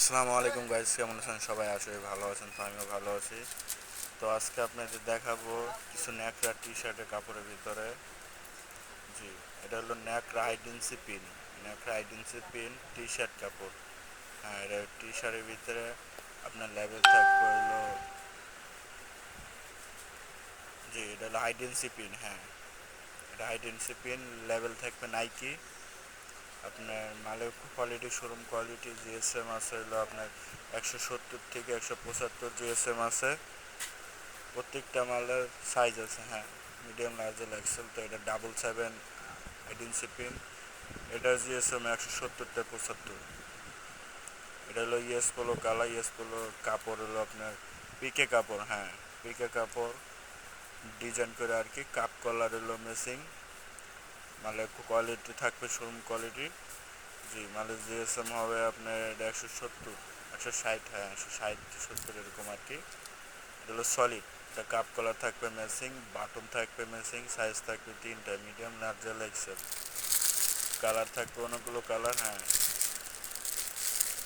আসসালামু আলাইকুম গাইস, কেমন আছেন সবাই? আসলে ভালো আছেন, তো আমিও ভালো আছি। তো আজকে আপনাদের দেখাবো কিছু ন্যাকড়া টি শার্টের কাপড়ের ভিতরে। জি, এটা হলো ন্যাকড়া আইডেন্সি পিন। ন্যাকড়া আইডেন্সি পিন টি শার্ট কাপড়। হ্যাঁ, এটা টি শার্টের ভিতরে আপনার লেভেল থাকবে হলো। জি, এটা হলো আইডেন্সি পিন। হ্যাঁ, এটা আইডেন্সি পিন। লেভেল থাকবে নাইকি। আপনার মালের কোয়ালিটি, শোরুম কোয়ালিটি জিএসএম আছে হলো আপনার 170 থেকে 175 জিএসএম আছে। প্রত্যেকটা মালের সাইজ আছে। হ্যাঁ, মিডিয়াম, লার্জ, এক্সেল। তো এটা 777 আইডেন্সি পিন। এটা জিএসএম 170-75। এটা হলো yes polo colour. Yes polo কাপড় হলো আপনার পিকে কাপড়। হ্যাঁ, পিকে কাপড় ডিজাইন করে আর কি। কাপ কলার হলো মেসিং। মালের কোয়ালিটি থাকবে শোরুম কোয়ালিটি। জি, মালের জিএসএম হবে আপনার 170, 160। হ্যাঁ, 160-70 এরকম আর কি। এটা হলো সলিড। এটা কাপ কলার থাকবে ম্যাচিং, বাটন থাকবে ম্যাচিং, সাইজ থাকবে তিনটা, মিডিয়াম, লার্জ, এক্সেল। কালার থাকবে অনেকগুলো কালার। হ্যাঁ,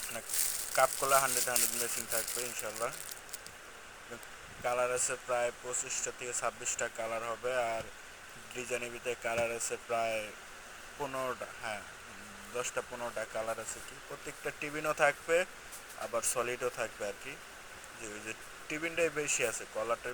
মানে কাপ কলার 100 ম্যাচিং থাকবে ইনশাল্লাহ। কালার আছে প্রায় 25টা থেকে 26টা কালার হবে। আর ডিজাইনের ভিতরে কালার আছে প্রায় 15টা। হ্যাঁ, 10টা 15টা কালার আছে কি। প্রত্যেকটা টিবিনও থাকবে, আবার সলিডও থাকবে আর কি। যে ওই যে টিবিনটাই বেশি আছে, কলারটা